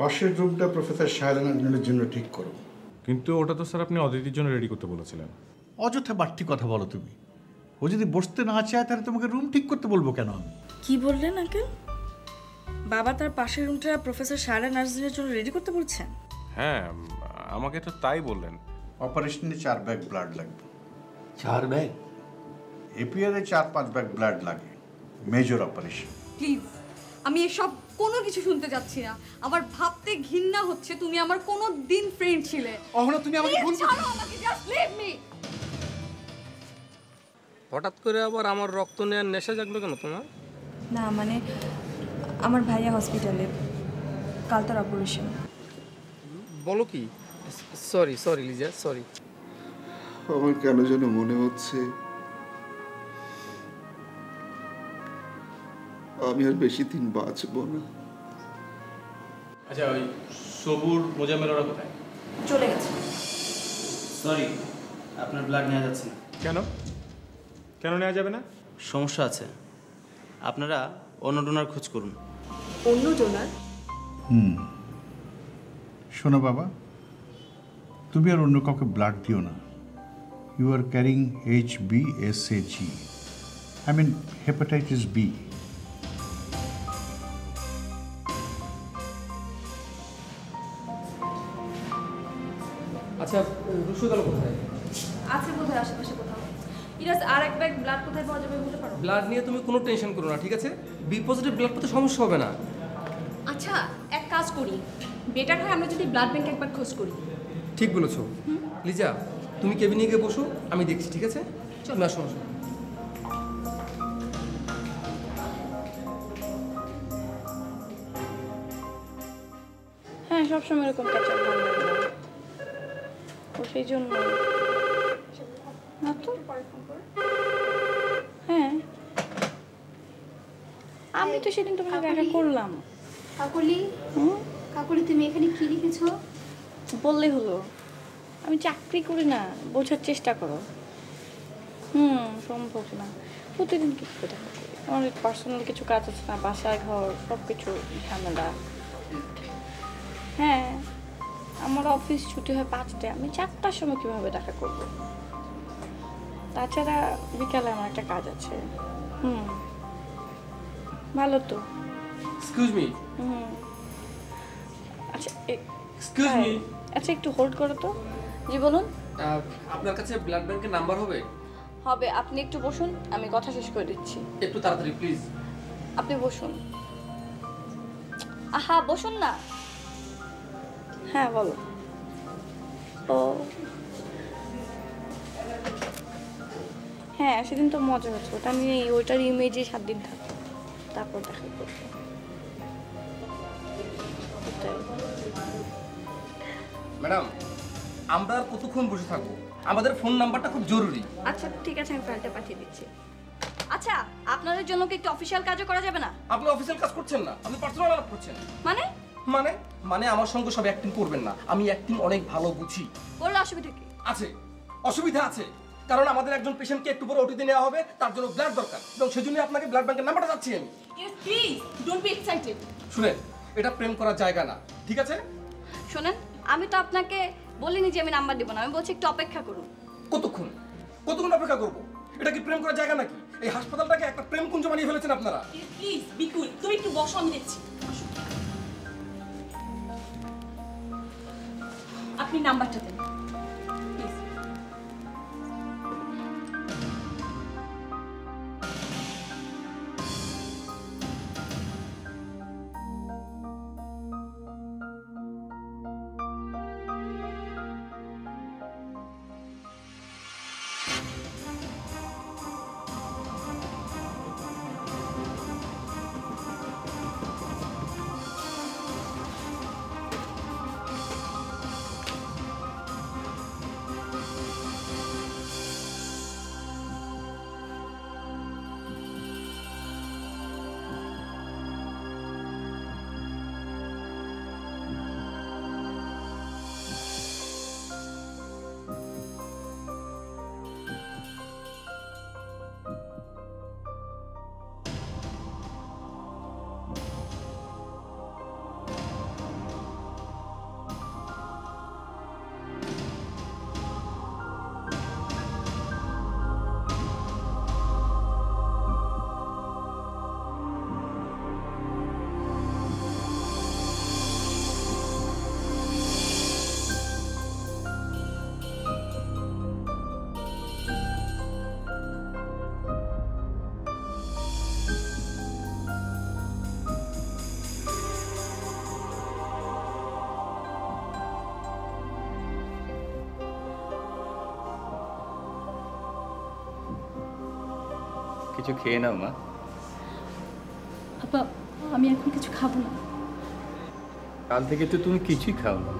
পাশের রুমটা প্রফেসর শাহজাহান আজমলের জন্য ঠিক করো। কিন্তু ওটা তো স্যার আপনি অদিতির জন্য রেডি করতে বলেছিলেন। অযথা বাড়তি কথা বলো তুমি। ও যদি বসতে না চায় তাহলে তোমাকে রুম ঠিক করতে বলবো কেন আমি? কি বললেন আঙ্কেল? বাবা তার পাশের রুমটা প্রফেসর শাহজাহান আজমলের জন্য রেডি করতে বলছেন? হ্যাঁ, আমাকে তো তাই বললেন। অপারেশনে 4 ব্যাগ ব্লাড লাগবে। 4 ব্যাগ? এপিআরে 4-5 ব্যাগ ব্লাড লাগে, মেজর অপারেশন। প্লিজ, আমি এসব কোনো কিছু শুনতে যাচ্ছি না। আমার ভাবতে ঘৃণা হচ্ছে তুমি আমার কোনো দিন ফ্রেন্ড ছিলে। অহনা তুমি আমাকে ভুল ছাড়ো আমাকে, জাস্ট লিভ মি। হঠাৎ করে আবার আমার রক্ত নেওয়ার নেশা জাগলো কেন তোমার? না মানে আমার ভাইয়া হসপিটালে, কাল তার অপারেশন। বলো কি? Sorry sorry Liza, sorry. আমার কেন যেন মনে হচ্ছে আমি আর বেশি দিন বাঁচব না। আচ্ছা, ওই সবুর মোজাম্মেল ওরা কোথায়? চলে গেছে। সরি, আপনার ব্লাড নেওয়া যাচ্ছে না। কেন কেন নেওয়া যাবে না? সমস্যা আছে, আপনারা অন্য ডোনার খোঁজ করুন। অন্য ডোনার? শোনো বাবা, তুমি আর অন্য কাউকে ব্লাড দিও না। You are carrying HBsAg, I mean hepatitis B. আচ্ছা, রুশোদল কোথায়? আছে কোথায় আশেপাশে কোথাও। ইরাজ, আর এক ব্যাগ ব্লাড কোথায় পাওয়া যাবে বলতে পারো? ব্লাড নিয়ে তুমি কোনো টেনশন করো না, ঠিক আছে? বি পজিটিভ ব্লাড পেতে সমস্যা হবে না। আচ্ছা, এক কাজ করি, বেটার হয় আমরা যদি ব্লাড ব্যাংক একবার খোঁজ করি। ঠিক বলেছো লিজা, তুমি কেবিনে গিয়ে বসো, আমি দেখছি, ঠিক আছে? চল আসো আসো। হ্যাঁ, সবসময় এরকম কাঁচা ভালো লাগে না। ও সেই জন্য না তো। হ্যাঁ, আমি তো সেদিন তোমার সাথে দেখা করলাম। কাকলি, কাকলি তুমি এখানে কি লিখেছো? বললেই হলো। আমি চাকরি করি না, বোঝার চেষ্টা করো। সম্ভব না, প্রতিদিন কিছু দেখা করি। আমার পার্সোনাল কিছু কাজ আছে না, বাসায় ঘর সব কিছু ঝামেলা। হ্যাঁ, আমার অফিস ছুটি হয় 5টায়, আমি 4টার সময় কীভাবে দেখা করব? তাছাড়া বিকালে আমার একটা কাজ আছে। ভালো তো। Excuse me. আচ্ছা এক্সকিউজ মি। আচ্ছা, একটু হোল্ড করো তো। জি বলুন। আপনার কাছে ব্লাড ব্যাংকের নাম্বার হবে? হবে, আপনি একটু বসুন, আমি কথা শেষ করে দিচ্ছি। একটু তাড়াতাড়ি প্লিজ। আপনি বসুন। আহা, বসুন না। হ্যাঁ বলো। ও হ্যাঁ, সেদিন তো মজা হচ্ছে, ওটা নিয়ে ওইটার ইমেজে 7 দিন থাকতো, তারপর দেখা করবো। ম্যাডাম, আমরা আর কতক্ষণ বসে থাকবো? আমাদের ফোন নাম্বারটা খুব জরুরি। আচ্ছা ঠিক আছে, আমি ফাইলটা পাঠিয়ে দিচ্ছি। আচ্ছা আপনাদের জন্য কি একটু অফিসিয়াল কাজও করা যাবে না? আপনি অফিসিয়াল কাজ করছেন না, আপনি পার্সোনাল আলাপ করছেন। মানে মানে মানে আমার সঙ্গে সব অ্যাক্টিং করবেন না, আমি অ্যাক্টিং অনেক ভালো বুঝি। বললে অসুবিধা কি? আছে, অসুবিধা আছে, কারণ আমাদের একজন পেশেন্টকে একটু পরে ওটিতে নেওয়া হবে, তার জন্য ব্লাড দরকার, এবং সেজন্য আপনাকে ব্লাড ব্যাংকের নাম্বারটা চাচ্ছি আমি। Please don't be excited. শুনেন, এটা প্রেম করার জায়গা না, ঠিক আছে? শুনেন, আমি তো আপনাকে বলিনি যে আমি নাম্বার দিব না, আমি বলছি একটু অপেক্ষা করুন। কতক্ষণ কতক্ষণ অপেক্ষা করব? এটা কি প্রেম করার জায়গা নাকি? এই হাসপাতালটাকে একটা প্রেম কুঞ্জ বানিয়ে ফেলেছেন আপনারা। প্লিজ বিকুল, তুমি একটু বসো, আমি দেখছি। আপনি নাম্বারটা দেন প্লিজ। কিছু খেয়ে নাও মা। আপা, আমি এখন কিছু খাবো না। কাল থেকে তো তুমি কিছুই খাও না।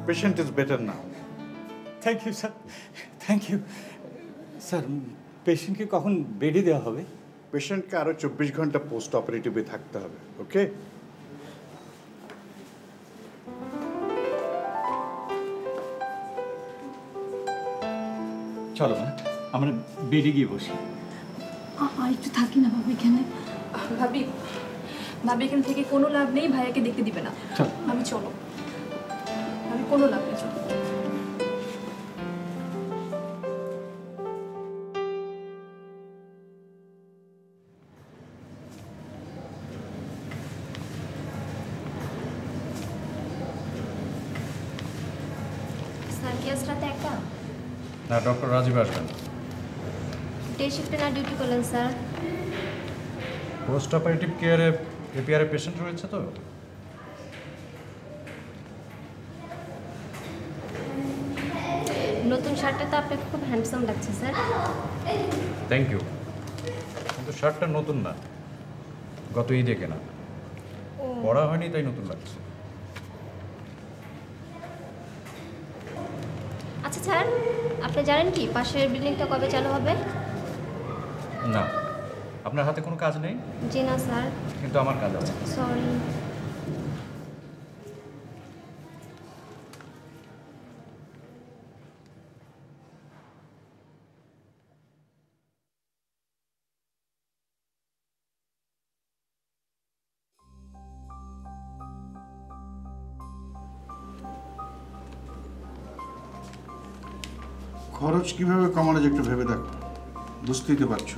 Patient is better now. Thank you sir, thank you sir. পেশেন্টকে কখন বেডে দেওয়া হবে? পেশেন্টকে আরও 24 ঘন্টা পোস্ট অপারেটিভে থাকতে হবে। ওকে? চলো মা, আমরা বেডে গিয়ে বসি। আর একটু থাকি না বাবা এখানে। ভাবি ভাবি এখান থেকে কোনো লাভ নেই, ভাইয়াকে দেখতে দিবে না। চল আমি চলো, আমি কোনো লাভ নেই, চলো। স্যার কি আজ রাতে একা? না, ডক্টর রাজীব আসবেন। ডে শিফটে না ডিউটি করলেন স্যার? পোস্ট অপারেটিভ কেয়ারে এপিআর পেশেন্ট রয়েছে তো। নতুন শার্টে তো আপনাকে খুব হ্যান্ডসাম লাগছে স্যার। থ্যাংক ইউ, কিন্তু শার্টটা নতুন না, গত ঈদে কেনা, পড়া হয়নি তাই নতুন লাগছে। আচ্ছা স্যার, আপনি জানেন কি পাশের বিল্ডিংটা কবে চালু হবে? না, আপনার হাতে কোনো কাজ নেই? জি না স্যার। কিন্তু আমার কাজ আছে। সরি। খরচ কিভাবে কমানো যায় একটু ভেবে দেখো, বুঝতেই তো পারছো।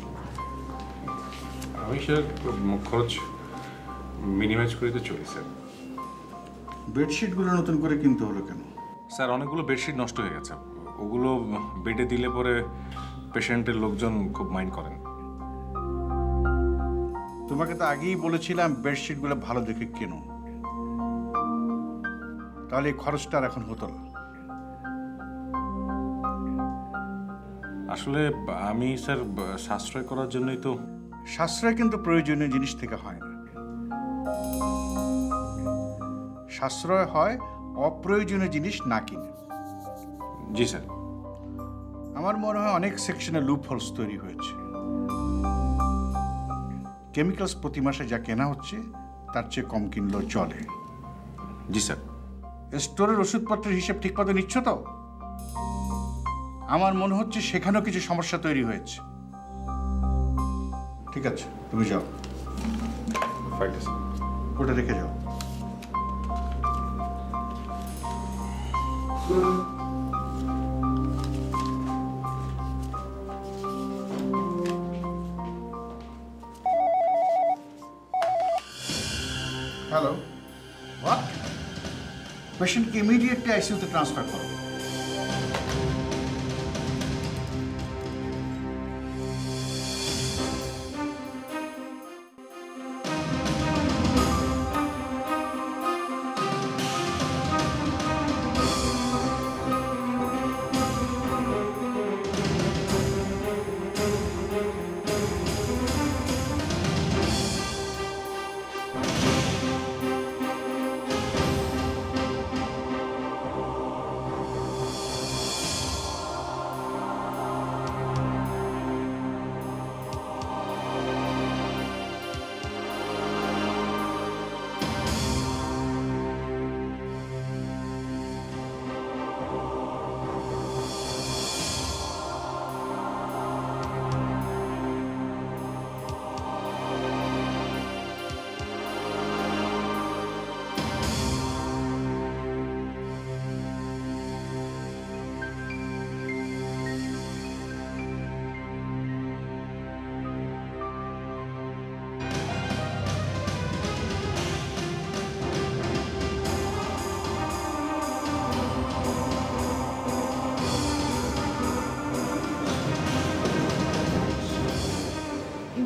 আমি স্যার খরচ মিনিমাইজ করে তো চলি স্যার। বেডশিটগুলো নতুন করে কিনতে হলো কেন? স্যার অনেকগুলো বেডশিট নষ্ট হয়ে গেছে, ওগুলো বেডে দিলে পরে পেশেন্টের লোকজন খুব মাইন্ড করেন। তোমাকে তো আগেই বলেছিলাম বেডশিটগুলো ভালো দেখে কেনো, তাহলে এই খরচটা আর এখন হতো না। আসলে আমি স্যার সাশ্রয় করার জন্যই তো। সাশ্রয় কিন্তু প্রয়োজনীয় জিনিস থেকে হয় না, সাশ্রয় হয় অপ্রয়োজনীয় জিনিস না কিনে। জি স্যার। আমার মনে হয় অনেক সেকশনে লুপ হোলস তৈরি হয়েছে। কেমিক্যালস প্রতি মাসে যা কেনা হচ্ছে তার চেয়ে কম কিনলেও চলে। জি স্যার। স্টোরের ওষুধপত্রের হিসেব ঠিকমতো নিচ্ছ তো? আমার মনে হচ্ছে সেখানেও কিছু সমস্যা তৈরি হয়েছে। ঠিক আছে, তুমি যাও, ফাইলটা স্যার ওটা রেখে যাও। Hello, what? পেশেন্টকে ইমিডিয়েটলি আইসিইউতে ট্রান্সফার করো।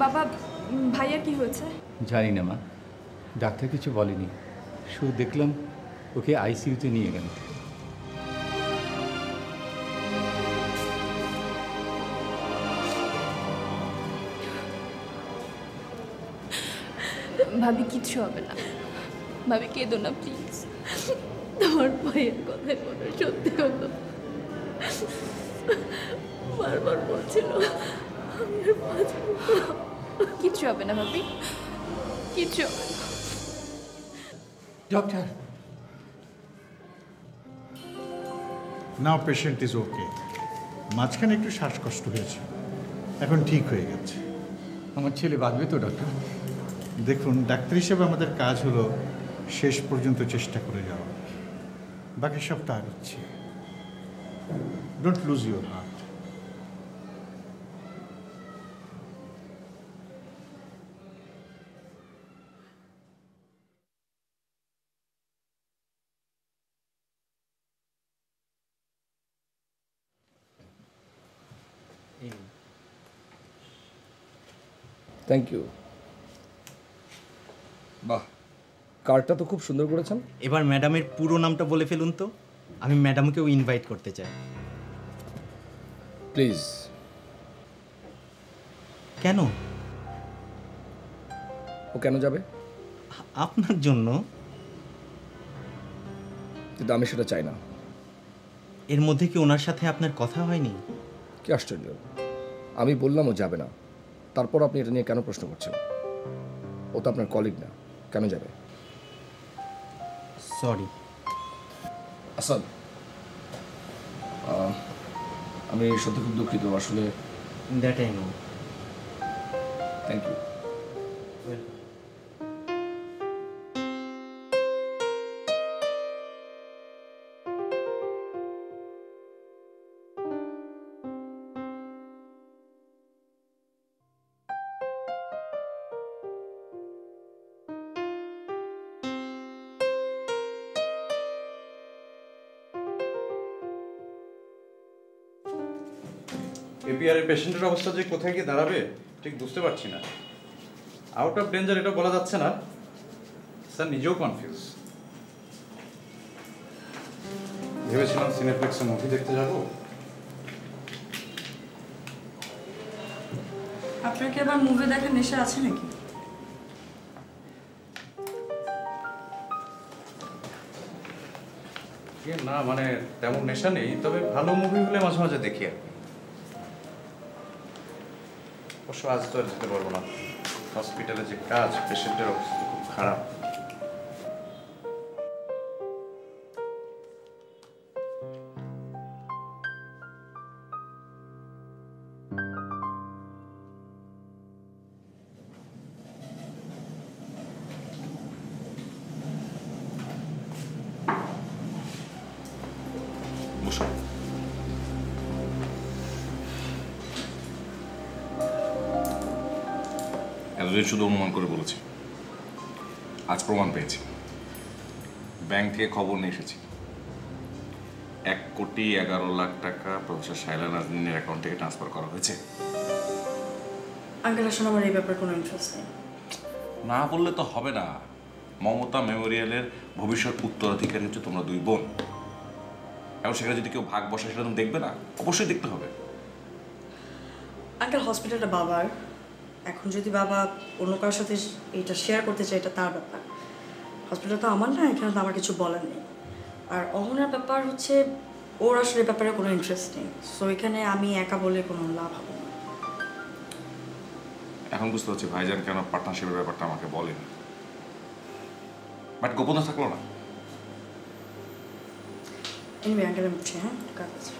বাবা, ভাইয়ার কি হয়েছে? জানি না মা, ডাক্তার কিছু বলেনি, শুধু দেখলাম ওকে আইসিইউতে নিয়ে গেল। ভাবি কিচ্ছু হবে না, ভাবি কেঁদো না প্লিজ। তোমার ভাইয়ের কথাই মনে সত্যি হলো। বারবার বলছিল আমি আর বাঁচবো না। কিচ্ছু হবে না ভাবি, কিচ্ছু হবে না। Doctor, now patient is okay. মাঝখানে একটু শ্বাসকষ্ট হয়েছে, এখন ঠিক হয়ে গেছে। আমার ছেলে বাঁচবে তো ডক্টর? দেখুন, ডাক্তার হিসেবে আমাদের কাজ হলো শেষ পর্যন্ত চেষ্টা করে যাওয়া, বাকি সব তার ইচ্ছে। Don't lose your heart. Thank you. বাহ, কার্ডটা তো খুব সুন্দর করেছেন। এবার ম্যাডামের পুরো নামটা বলে ফেলুন তো, আমি ম্যাডামকেও ইনভাইট করতে চাই। প্লিজ। কেন? ও কেন যাবে? আপনার জন্য। কিন্তু আমি সেটা চাই না। এর মধ্যে কি ওনার সাথে আপনার কথা হয়নি? কি আশ্চর্য, আমি বললাম ও যাবে না, তারপর আপনি এটা নিয়ে কেন প্রশ্ন করছেন? ও তো আপনার কলিগ না, কেন যাবে? সরি। আসাদ, আমি সত্যি খুব দুঃখিত আসলে। That I know. Thank you. APR এর পেশেন্টের অবস্থা যে কোথায় গিয়ে দাঁড়াবে ঠিক বুঝতে পারছি না। আউট অফ ডেঞ্জার এটা বলা যাচ্ছে না, স্যার নিজেও কনফিউজ। ভেবেছিলাম সিনেপ্লেক্সে মুভি দেখতে যাব। আপনার কি আবার মুভি দেখার নেশা আছে নাকি? না মানে তেমন নেশা নেই, তবে ভালো মুভি হলে মাঝে মাঝে দেখি আর কি। অবশ্য আজ তো আর যেতে পারবো না, হসপিটালে যে কাজ, পেশেন্টের অবস্থা খুব খারাপ। এতদিন শুধু অনুমান করে বলেছি, আজ প্রমাণ পেয়েছি। ব্যাংক থেকে খবর নিয়ে এসেছি, 1,11,00,000 টাকা প্রফেসর শায়লা নাজনীনের অ্যাকাউন্ট থেকে ট্রান্সফার করা হয়েছে। আঙ্কেল আসলে আমার এই ব্যাপারে কোনো ইন্টারেস্ট নেই। না বললে তো হবে না, মমতা মেমোরিয়ালের ভবিষ্যৎ উত্তরাধিকারী হচ্ছে তোমরা দুই বোন। এখন সেখানে যদি কেউ ভাগ বসে সেটা তুমি দেখবে না? অবশ্যই দেখতে হবে। আঙ্কেল হসপিটালটা বাবার, এখন যদি বাবা অন্য কারোর সাথে এটা শেয়ার করতে চায় এটা তার ব্যাপার। হসপিটাল তো আমার না, এখানে তো আমার কিছু বলার নেই। আর অহনার ব্যাপার হচ্ছে ওর আসলে ব্যাপারে কোনো ইন্টারেস্ট নেই, সো এখানে আমি একা বলে কোনো লাভ হবে না। এখন বুঝতে পারছি ভাইজান কেন পার্টনারশিপের ব্যাপারটা আমাকে বলেনি, বাট গোপন থাকলো না। এনিওয়ে আঙ্কেল আমি উঠছি, হ্যাঁ কাজ আছে।